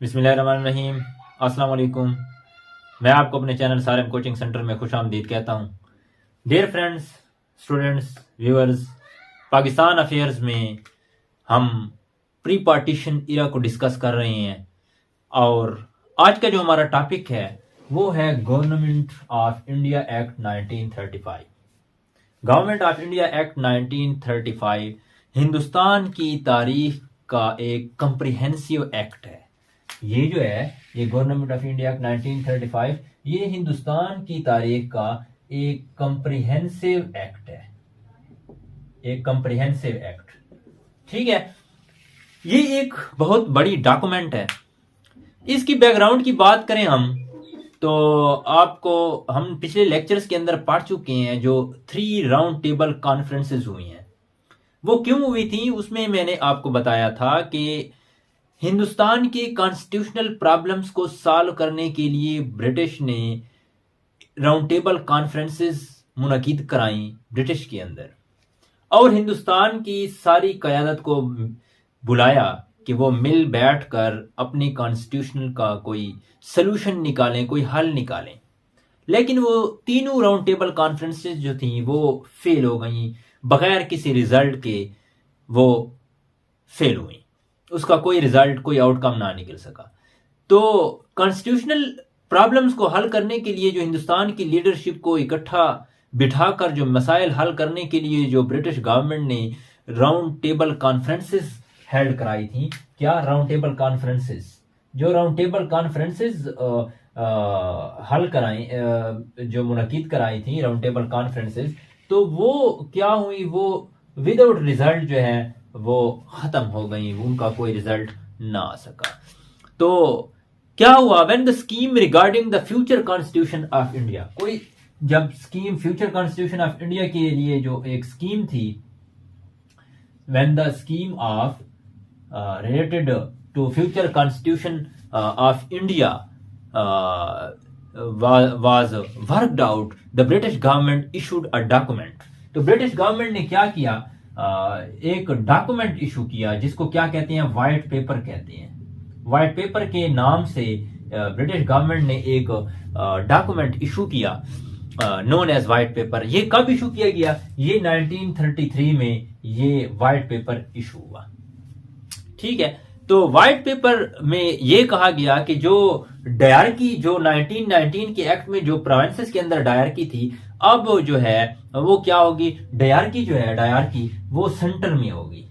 बिस्मिल्लाहिर्रहमानिर्रहीम। अस्सलाम वालेकुम। मैं आपको अपने चैनल सारम कोचिंग सेंटर में खुश आमदीद कहता हूँ। Dear friends, students, viewers, Pakistan affairs में हम प्री पार्टीशन इरा को डिस्कस कर रहे हैं और आज का जो हमारा टॉपिक है वो है government of India act 1935। Government of India act 1935 Hindustan की तारीख का एक कंप्रिहेंसिव एक्ट है। ये जो है ये गवर्नमेंट ऑफ इंडिया एक्ट 1935 ये हिंदुस्तान की तारीख का एक कंप्रिहेंसिव एक्ट है, एक कंप्रिहेंसिव एक्ट। ठीक है, ये एक बहुत बड़ी डॉक्यूमेंट है। इसकी बैकग्राउंड की बात करें हम तो आपको हम पिछले लेक्चर्स के अंदर पढ़ चुके हैं। जो 3 राउंड टेबल कॉन्फ्रेंसेस हुई हैं वो क्यों हुई थी, उसमें मैंने आपको बताया था कि हिंदुस्तान के कॉन्स्टिट्यूशनल प्रॉब्लम्स को सॉल्व करने के लिए ब्रिटिश ने राउंड टेबल कॉन्फ्रेंसेस मुनक़िद कराई ब्रिटिश के अंदर, और हिंदुस्तान की सारी क़यादत को बुलाया कि वो मिल बैठ कर अपने कॉन्स्टिट्यूशनल का कोई सलूशन निकालें, कोई हल निकालें। लेकिन वो तीनों राउंड टेबल कॉन्फ्रेंसेस जो थी वो फेल हो गई, बगैर किसी रिजल्ट के वो फेल हुई, उसका कोई रिजल्ट, कोई आउटकम ना निकल सका। तो कॉन्स्टिट्यूशनल प्रॉब्लम्स को हल करने के लिए जो हिंदुस्तान की लीडरशिप को इकट्ठा बिठाकर जो मसाइल हल करने के लिए जो ब्रिटिश गवर्नमेंट ने राउंड टेबल कॉन्फ्रेंसेस हेल्ड कराई थी। क्या राउंड टेबल कॉन्फ्रेंसेस, जो राउंड टेबल कॉन्फ्रेंसेस हल कराई, जो मुनक़िद कराई थी राउंड टेबल कॉन्फ्रेंसेस, तो वो क्या हुई, वो विदाउट रिजल्ट जो है वो खत्म हो गई, उनका कोई रिजल्ट ना आ सका। तो क्या हुआ, when the scheme regarding the future constitution of India, कोई जब scheme future constitution of India के लिए जो एक स्कीम थी, when the scheme of related to future constitution of India was worked out, the British government issued a document। तो British government ने क्या किया, एक डॉक्यूमेंट इशू किया जिसको क्या कहते हैं, व्हाइट पेपर कहते हैं। व्हाइट पेपर के नाम से ब्रिटिश गवर्नमेंट ने एक डॉक्यूमेंट इशू किया नोन एज व्हाइट पेपर। ये कब इशू किया गया, ये 1933 में ये व्हाइट पेपर इशू हुआ। ठीक है, तो व्हाइट पेपर में ये कहा गया कि जो डायरकी, जो 1919 के एक्ट में जो प्रोविंसेस के अंदर डायरकी थी, अब जो है वो क्या होगी, डायरकी जो है, डायरकी वो सेंटर में होगी।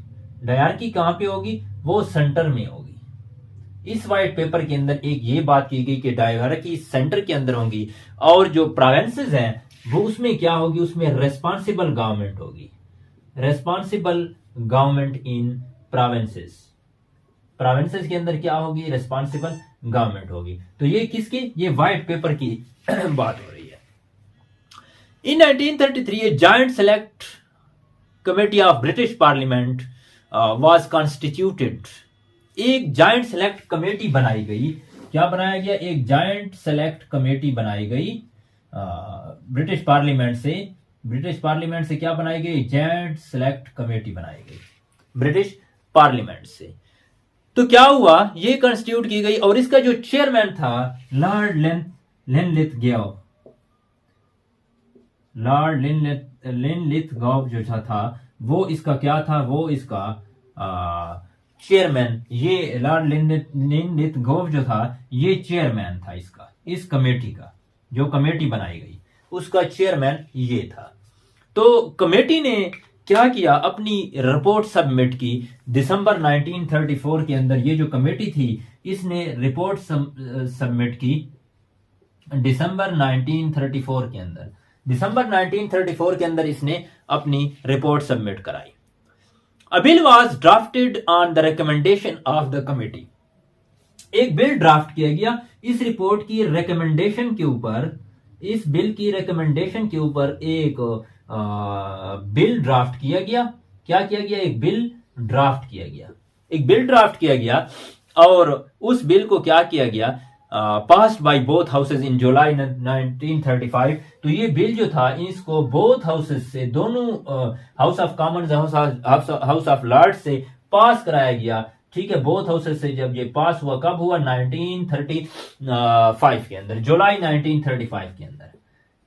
डायरकी कहां पे होगी, वो सेंटर में होगी। इस व्हाइट पेपर के अंदर एक ये बात की गई कि डायरकी सेंटर के अंदर होगी, और जो प्रोविंसेस हैं वो उसमें क्या होगी, उसमें रेस्पॉन्सिबल गवर्नमेंट होगी। Responsible government in provinces, provinces के अंदर क्या होगी, रेस्पॉन्सिबल गवर्नमेंट होगी। तो ये किसकी, ये व्हाइट पेपर की बात हो रही है। In 1933 a joint select committee of British parliament was constituted. एक जॉइंट सेलेक्ट कमेटी बनाई गई। क्या बनाया गया, एक जॉइंट सेलेक्ट कमेटी बनाई गई ब्रिटिश पार्लियामेंट से। ब्रिटिश पार्लियामेंट से क्या बनाई गई, जॉइंट सेलेक्ट कमेटी बनाई गई ब्रिटिश पार्लियामेंट से। तो क्या हुआ, ये कंस्टिट्यूट की गई, और इसका जो चेयरमैन था लॉर्ड लिनलिथगोव, लॉर्ड लिनलिथगोव जो था वो इसका क्या था, वो इसका चेयरमैन, ये लॉर्ड लिनलिथगोव जो था ये चेयरमैन था इसका, इस कमेटी का, जो कमेटी बनाई गई उसका चेयरमैन ये था। तो कमेटी ने क्या किया, अपनी रिपोर्ट सबमिट की दिसंबर 1934 के अंदर। ये जो कमेटी थी इसने रिपोर्ट सबमिट की दिसंबर 1934 के अंदर। दिसंबर 1934 के अंदर इसने अपनी रिपोर्ट सबमिट कराई। अ bill was drafted on the recommendation of the committee. एक बिल ड्राफ्ट किया गया इस रिपोर्ट की रिकमेंडेशन के ऊपर, इस बिल की रिकमेंडेशन के ऊपर एक बिल ड्राफ्ट किया गया। क्या किया गया, एक बिल ड्राफ्ट किया गया, एक बिल ड्राफ्ट किया गया, और उस बिल को क्या किया गया, passed by both houses in July 1935। तो ये बिल जो था इसको बोथ हाउसेज से, दोनों House of Commons, House of Lords से पास कराया गया ठीक है, बोथ हाउसेस से जब ये पास हुआ, कब हुआ? 1935 के अंदर, जुलाई 1935 के अंदर,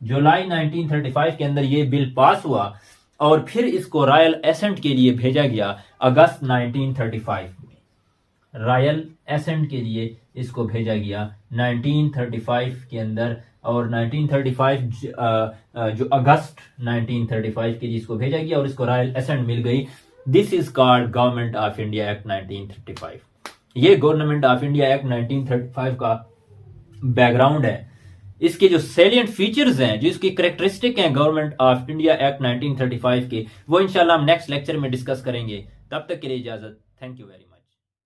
जुलाई 1935 के अंदर ये बिल पास हुआ और फिर इसको रॉयल एसेंट के लिए भेजा गया अगस्त 1935 में। रॉयल एसेंट के लिए इसको भेजा गया 1935 के अंदर, और 1935 जो अगस्त 1935 के लिए इसको भेजा गया और इसको रॉयल एसेंट मिल गई। This is called government of India act 1935। ये गवर्नमेंट ऑफ इंडिया एक्ट 1935 का बैकग्राउंड है। इसके जो सैलिएंट फीचर्स हैं, जो इसकी कैरेक्टरिस्टिक हैं गवर्नमेंट ऑफ इंडिया एक्ट 1935 के, वो इंशाल्लाह हम नेक्स्ट लेक्चर में डिस्कस करेंगे। तब तक के लिए इजाजत। Thank you very much.